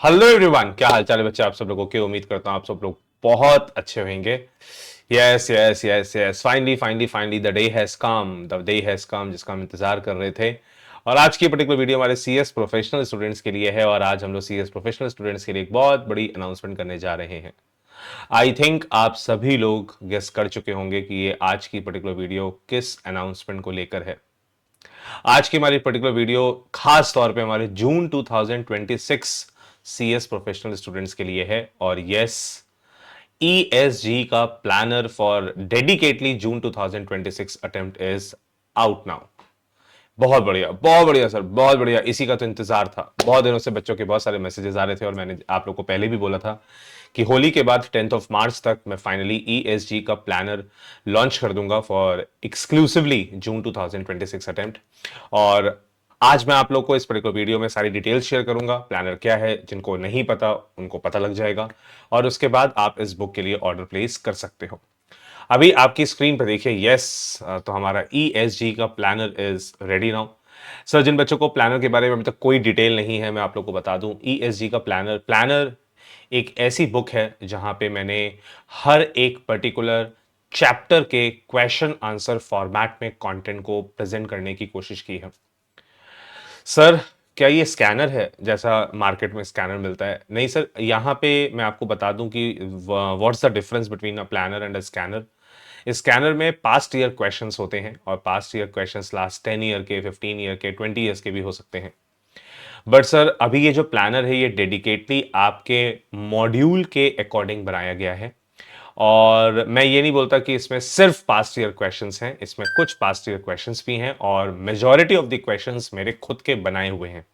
Hello everyone, क्या हाल चाल है बच्चे आप सब लोगों के। उम्मीद करता हूँ आप सब लोग बहुत अच्छे होंगे। Yes yes yes yes, finally finally finally the day has come, the day has come जिसका हम इंतजार कर रहे थे। और आज की पर्टिकुलर वीडियो हमारे सीएस प्रोफेशनल स्टूडेंट्स के लिए है। और आज हम लोग सीएस प्रोफेशनल स्टूडेंट्स के लिए एक बहुत बड़ी अनाउंसमेंट करने जा रहे हैं। आई थिंक आप सभी लोग गेस कर चुके होंगे कि ये आज की पर्टिकुलर वीडियो किस अनाउंसमेंट को लेकर है। आज की हमारी पर्टिकुलर वीडियो खास तौर पे हमारे जून 2026 सीएस प्रोफेशनल स्टूडेंट्स के लिए है। और यस, ईएसजी का planner for dedicatedly June 2026 attempt is out now. बहुत बढ़िया सर, बहुत बढ़िया। इसी का तो इंतजार था। बहुत दिनों से बच्चों के बहुत सारे मैसेजेस आ रहे थे और मैंने आप लोग को पहले भी बोला था कि होली के बाद 10th ऑफ मार्च तक मैं फाइनली ईएसजी का प्लानर लॉन्च कर दूंगा फॉर एक्सक्लूसिवली जून 2026 अटेम्प्ट। और आज मैं आप लोग को इस पर्टिकुलर वीडियो में सारी डिटेल्स शेयर करूंगा। प्लानर क्या है, जिनको नहीं पता उनको पता लग जाएगा। और उसके बाद आप इस बुक के लिए ऑर्डर प्लेस कर सकते हो। अभी आपकी स्क्रीन पर देखिए, यस, तो हमारा ईएसजी का planner is ready now. Sir, जिन बच्चों को प्लानर के बारे में अभी तक कोई डिटेल नहीं है, मैं आप लोग को बता दूं, ईएसजी का प्लानर प्लानर एक ऐसी बुक है जहां पे मैंने हर एक पर्टिकुलर चैप्टर के क्वेश्चन आंसर फॉर्मेट में कंटेंट को प्रेजेंट करने की कोशिश की है। सर, क्या ये स्कैनर है जैसा मार्केट में स्कैनर मिलता है? नहीं सर, यहाँ पे मैं आपको बता दूं कि what's the difference between a planner and a scanner. Scanner में पास्ट ईयर क्वेश्चंस होते हैं और past year questions last 10 year के, 15 ईयर के, 20 ईयर्स के भी हो सकते हैं। बट सर, अभी ये जो प्लानर है ये डेडिकेटली आपके मॉड्यूल के अकॉर्डिंग बनाया गया है। और मैं ये नहीं बोलता कि इसमें सिर्फ पास्ट ईयर क्वेश्चंस हैं, इसमें कुछ पास्ट ईयर क्वेश्चंस भी हैं और मेजॉरिटी ऑफ द क्वेश्चंस मेरे खुद के बनाए हुए हैं।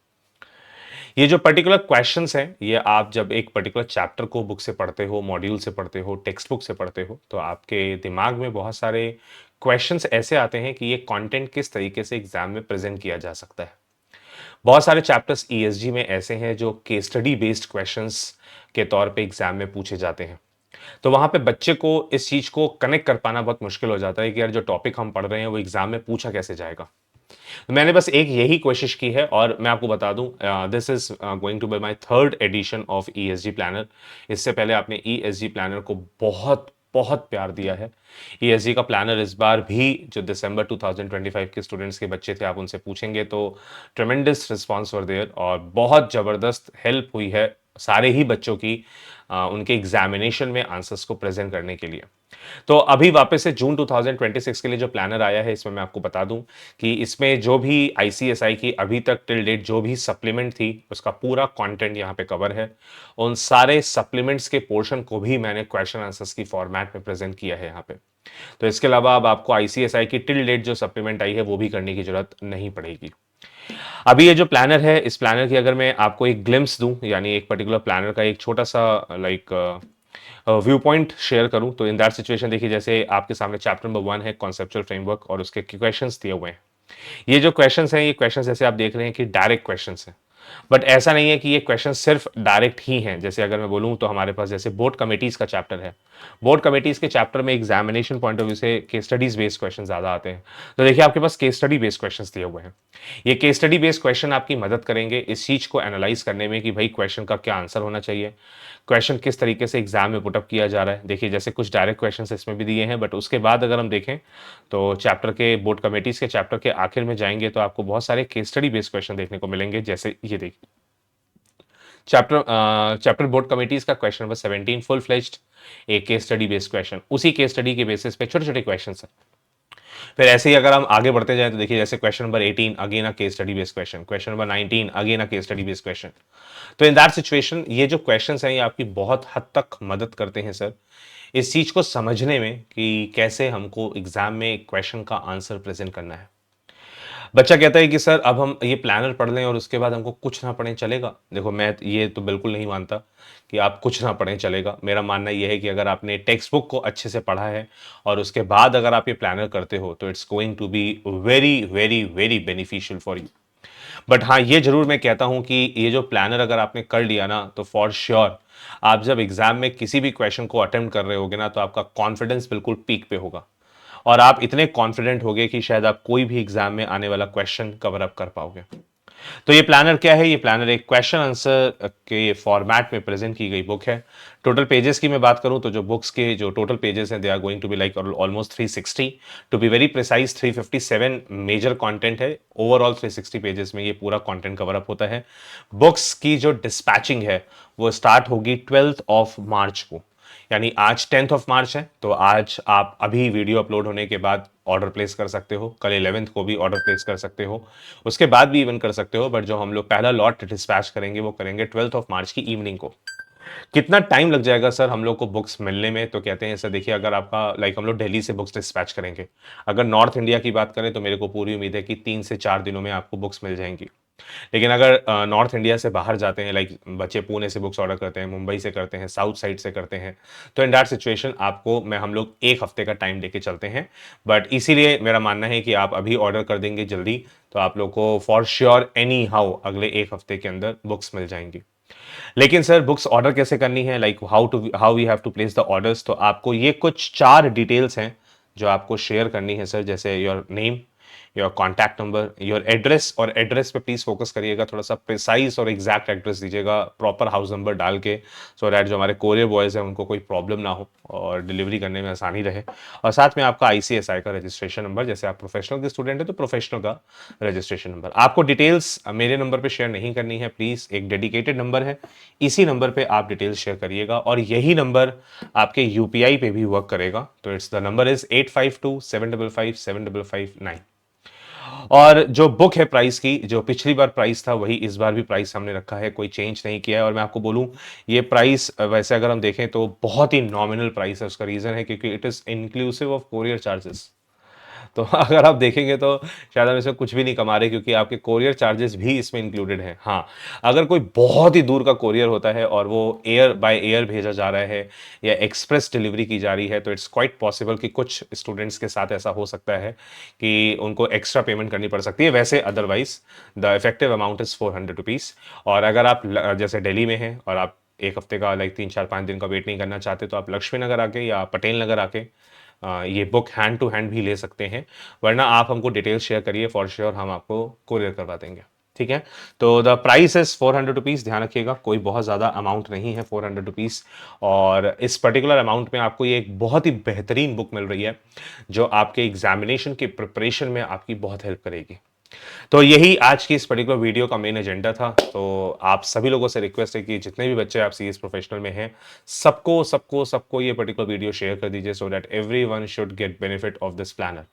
ये जो पर्टिकुलर क्वेश्चंस हैं ये आप जब एक पर्टिकुलर चैप्टर को बुक से पढ़ते हो, मॉड्यूल से पढ़ते हो, टेक्स्ट बुक से पढ़ते हो, तो आपके दिमाग में बहुत सारे क्वेश्चंस ऐसे आते हैं कि ये कंटेंट किस तरीके से एग्जाम में प्रेजेंट किया जा सकता है। बहुत सारे चैप्टर्स ईएसजी में ऐसे हैं जो केस स्टडी बेस्ड क्वेश्चंस के तौर पे एग्जाम में पूछे जाते हैं। तो वहां पे बच्चे को इस चीज को कनेक्ट कर पाना बहुत मुश्किल हो जाता है कि यार जो टॉपिक हम पढ़ रहे हैं वो एग्जाम में पूछा कैसे जाएगा। तो मैंने बस एक यही कोशिश की है और मैं आपको बता दूं, this is going to be my third edition of ESG planner. इससे पहले आपने ईएसजी प्लानर को बहुत बहुत प्यार दिया है। ईएसजी का प्लानर इस बार भी जो दिसंबर 2025 के स्टूडेंट्स के बच्चे थे, आप उनसे पूछेंगे तो ट्रेमेंडस रिस्पॉन्स वर देयर और बहुत ज़बरदस्त हेल्प हुई है सारे ही बच्चों की उनके एग्जामिनेशन में आंसर्स को प्रेजेंट करने के लिए। तो अभी वापस से जून 2026 के लिए जो प्लानर आया है, इसमें मैं आपको बता दूं कि इसमें जो भी आईसीएसआई की अभी तक टिल डेट जो भी सप्लीमेंट थी उसका पूरा कंटेंट यहाँ पे कवर है। उन सारे सप्लीमेंट्स के पोर्शन को भी मैंने क्वेश्चन आंसर्स की फॉर्मेट में प्रेजेंट किया है यहाँ पे। तो इसके अलावा अब आपको आईसीएसआई की टिल डेट जो सप्लीमेंट आई है वो भी करने की जरूरत नहीं पड़ेगी। अभी ये जो प्लानर है, इस प्लानर की अगर मैं आपको एक ग्लिम्स दूं, यानी एक पर्टिकुलर प्लानर का एक छोटा सा लाइक व्यू पॉइंट शेयर करूं, तो इन दैट सिचुएशन देखिए, जैसे आपके सामने चैप्टर नंबर 1 है कॉन्सेप्चुअल फ्रेमवर्क और उसके क्वेश्चंस दिए हुए हैं। ये जो क्वेश्चंस हैं, ये क्वेश्चंस जैसे आप देख रहे हैं कि डायरेक्ट क्वेश्चंस हैं। बट ऐसा नहीं है कि ये क्वेश्चन सिर्फ डायरेक्ट ही हैं। जैसे अगर मैं बोलूं तो हमारे पास जैसे बोर्ड कमिटीज का चैप्टर है। बोर्ड कमिटीज के चैप्टर में एग्जामिनेशन पॉइंट ऑफ व्यू से केस स्टडीज बेस्ड क्वेश्चन ज्यादा आते हैं। तो देखिए आपके पास केस स्टडी बेस्ड क्वेश्चंस दिए हुए हैं। ये केस स्टडी बेस्ड क्वेश्चन आपकी मदद करेंगे इस चीज को एनालाइज करने में कि भाई क्वेश्चन का क्या आंसर होना चाहिए, क्वेश्चन किस तरीके से एग्जाम में पुटअप किया जा रहा है। देखिए जैसे कुछ डायरेक्ट क्वेश्चंस इसमें भी दिए हैं, बट उसके बाद अगर हम देखें तो चैप्टर के बोर्ड कमेटीज के चैप्टर के आखिर में जाएंगे तो आपको बहुत सारे केस स्टडी बेस्ड क्वेश्चन देखने को मिलेंगे। जैसे ये देखिए चैप्टर बोर्ड कमिटीज का क्वेश्चन नंबर 17 फुल फ्लेज्ड एक केस स्टडी बेस्ड क्वेश्चन, उसी केस स्टडी के बेसिस पे छोटे छोटे क्वेश्चन है। फिर ऐसे ही अगर हम आगे बढ़ते जाएं तो देखिए जैसे question number 18 again a case study based question, question number 19 again a case study based question. तो इन दैट सिचुएशन ये जो क्वेश्चंस हैं ये आपकी बहुत हद तक मदद करते हैं सर इस चीज को समझने में कि कैसे हमको एग्जाम में क्वेश्चन का आंसर प्रेजेंट करना है। बच्चा कहता है कि सर अब हम ये प्लानर पढ़ लें और उसके बाद हमको कुछ ना पढ़ें चलेगा। देखो मैं ये तो बिल्कुल नहीं मानता कि आप कुछ ना पढ़ें चलेगा। मेरा मानना यह है कि अगर आपने टेक्स्ट बुक को अच्छे से पढ़ा है और उसके बाद अगर आप ये प्लानर करते हो तो it's going to be very very very beneficial for you. But हाँ, ये जरूर मैं कहता हूं कि ये जो प्लानर अगर आपने कर लिया ना तो फॉर श्योर आप जब एग्जाम में किसी भी क्वेश्चन को अटेम्प्ट कर रहे होगे ना तो आपका कॉन्फिडेंस बिल्कुल पीक पे होगा और आप इतने कॉन्फिडेंट होगे कि शायद आप कोई भी एग्जाम में आने वाला क्वेश्चन कवर अप कर पाओगे। तो ये प्लानर क्या है? ये प्लानर एक क्वेश्चन आंसर के फॉर्मेट में प्रेजेंट की गई बुक है। टोटल पेजेस की मैं बात करूं तो जो बुक्स के जो टोटल पेजेस हैं they are going to be like almost 360, to be very precise 357 major content है। ओवरऑल 360 पेजेस में ये पूरा कंटेंट कवर अप होता है। बुक्स की जो डिस्पैचिंग है वो स्टार्ट होगी 12th ऑफ मार्च को, यानी आज 10th ऑफ मार्च है, तो आज आप अभी वीडियो अपलोड होने के बाद ऑर्डर प्लेस कर सकते हो, कल 11th को भी ऑर्डर प्लेस कर सकते हो, उसके बाद भी इवन कर सकते हो, बट जो हम लोग पहला लॉट डिस्पैच करेंगे वो करेंगे 12th ऑफ मार्च की इवनिंग को। कितना टाइम लग जाएगा सर हम लोग को बुक्स मिलने में? तो कहते हैं सर देखिए, अगर आपका लाइक हम लोग दिल्ली से बुक्स डिस्पैच करेंगे, अगर नॉर्थ इंडिया की बात करें तो मेरे को पूरी उम्मीद है कि 3 से 4 दिनों में आपको बुक्स मिल जाएंगी। लेकिन अगर नॉर्थ इंडिया से बाहर जाते हैं, लाइक बच्चे पुणे से बुक्स ऑर्डर करते हैं, मुंबई से करते हैं, साउथ साइड से करते हैं, तो इन दैट सिचुएशन आपको मैं हम लोग 1 हफ्ते का टाइम लेके चलते हैं। बट इसीलिए मेरा मानना है कि आप अभी ऑर्डर कर देंगे जल्दी तो आप लोग को फॉर श्योर एनी हाउ अगले 1 हफ्ते के अंदर बुक्स मिल जाएंगी। लेकिन सर बुक्स ऑर्डर कैसे करनी है, like how we have to place the orders? तो आपको ये कुछ 4 डिटेल्स हैं जो आपको शेयर करनी है सर, जैसे your name, your contact number, your address. और एड्रेस पे प्लीज फोकस करिएगा, थोड़ा सा प्रिसाइज और एग्जैक्ट एड्रेस दीजिएगा, प्रॉपर हाउस नंबर डाल के, सो दैट जो हमारे कोरियर बॉयज हैं उनको कोई प्रॉब्लम ना हो और डिलीवरी करने में आसानी रहे। और साथ में आपका आईसीएसआई का रजिस्ट्रेशन नंबर, जैसे आप प्रोफेशनल के स्टूडेंट है तो प्रोफेशनल का रजिस्ट्रेशन नंबर। आपको डिटेल्स मेरे नंबर पे शेयर नहीं करनी है प्लीज, एक डेडिकेटेड नंबर है, इसी नंबर पे आप डिटेल्स शेयर करिएगा और यही नंबर आपके यूपीआई पे भी वर्क करेगा। तो इट्स द नंबर इज 8527557559। और जो बुक है प्राइस की, जो पिछली बार प्राइस था वही इस बार भी प्राइस हमने रखा है, कोई चेंज नहीं किया है। और मैं आपको बोलूं ये प्राइस वैसे अगर हम देखें तो बहुत ही नॉमिनल प्राइस है। उसका रीजन है क्योंकि it is inclusive of courier charges. तो अगर आप देखेंगे तो शायद हम इसमें कुछ भी नहीं कमा रहे, क्योंकि आपके कोरियर चार्जेस भी इसमें इंक्लूडेड हैं। हाँ, अगर कोई बहुत ही दूर का कोरियर होता है और वो एयर बाय एयर भेजा जा रहा है या एक्सप्रेस डिलीवरी की जा रही है, तो इट्स क्वाइट पॉसिबल कि कुछ स्टूडेंट्स के साथ ऐसा हो सकता है कि उनको एक्स्ट्रा पेमेंट करनी पड़ सकती है। वैसे otherwise the effective amount is 400 rupees. और अगर आप जैसे दिल्ली में हैं और आप 1 हफ्ते का लाइक 3 4 5 दिन का वेट नहीं करना चाहते, तो आप लक्ष्मी नगर आके या पटेल नगर आके ये बुक हैंड टू हैंड भी ले सकते हैं, वरना आप हमको डिटेल्स शेयर करिए, फॉर श्योर हम आपको कुरियर करवा देंगे। ठीक है, तो द प्राइस इज 400 रुपीज़, ध्यान रखिएगा, कोई बहुत ज़्यादा अमाउंट नहीं है 400 रुपीज़। और इस पर्टिकुलर अमाउंट में आपको ये एक बहुत ही बेहतरीन बुक मिल रही है जो आपके एग्जामिनेशन की प्रिपरेशन में आपकी बहुत हेल्प करेगी। तो यही आज की इस पर्टिकुलर वीडियो का मेन एजेंडा था। तो आप सभी लोगों से रिक्वेस्ट है कि जितने भी बच्चे आप सीएस प्रोफेशनल में हैं, सबको सबको सबको ये पर्टिकुलर वीडियो शेयर कर दीजिए, so that everyone should get benefit of this planner.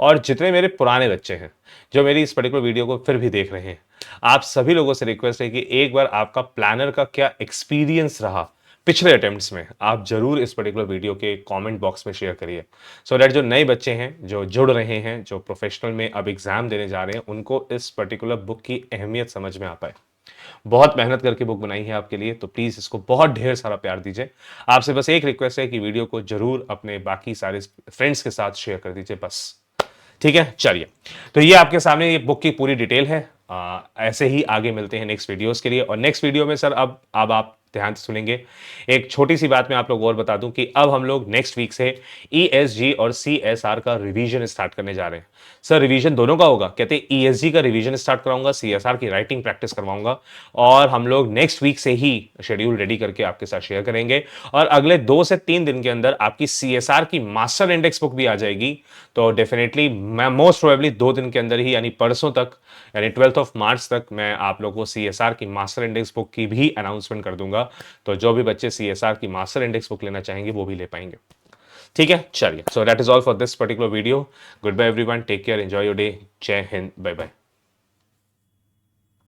और जितने मेरे पुराने बच्चे हैं जो मेरी इस पर्टिकुलर वीडियो को फिर भी देख रहे हैं, आप सभी लोगों से रिक्वेस्ट है कि एक बार आपका प्लानर का क्या एक्सपीरियंस रहा पिछले अटेम्प्ट्स में, आप जरूर इस पर्टिकुलर वीडियो के कमेंट बॉक्स में शेयर करिए, सो दैट जो नए बच्चे हैं जो जुड़ रहे हैं, जो प्रोफेशनल में अब एग्जाम देने जा रहे हैं, उनको इस पर्टिकुलर बुक की अहमियत समझ में आ पाए। बहुत मेहनत करके बुक बनाई है आपके लिए, तो प्लीज इसको बहुत ढेर सारा प्यार दीजिए। आपसे बस एक रिक्वेस्ट है कि वीडियो को जरूर अपने बाकी सारे फ्रेंड्स के साथ शेयर कर दीजिए बस। ठीक है, चलिए, तो ये आपके सामने ये बुक की पूरी डिटेल है। ऐसे ही आगे मिलते हैं नेक्स्ट वीडियोस के लिए। और नेक्स्ट वीडियो में सर अब आप ध्यान से सुनेंगे, एक छोटी सी बात मैं आप लोग और बता दूं कि अब हम लोग नेक्स्ट वीक से ईएसजी और सीएसआर का रिवीजन स्टार्ट करने जा रहे हैं। सर रिवीजन दोनों का होगा? कहते हैं ईएसजी का रिवीजन स्टार्ट कराऊंगा, सीएसआर की राइटिंग प्रैक्टिस करवाऊंगा। और हम लोग नेक्स्ट वीक से ही शेड्यूल रेडी करके आपके साथ शेयर करेंगे। और अगले 2 से 3 दिन के अंदर आपकी सीएसआर की मास्टर इंडेक्स बुक भी आ जाएगी। तो डेफिनेटली मैं मोस्ट प्रोबेबली 2 दिन के अंदर ही, यानी परसों तक, यानी 12th ऑफ मार्च तक मैं आप लोगों को सीएसआर की मास्टर इंडेक्स बुक की भी अनाउंसमेंट कर दूंगा। तो जो भी बच्चे सीएसआर की मास्टर इंडेक्स बुक लेना चाहेंगे वो भी ले पाएंगे। ठीक है, चलिए, so that is all for this particular video. Good bye everyone, take care, enjoy your day, जय हिंद, बाय बाय।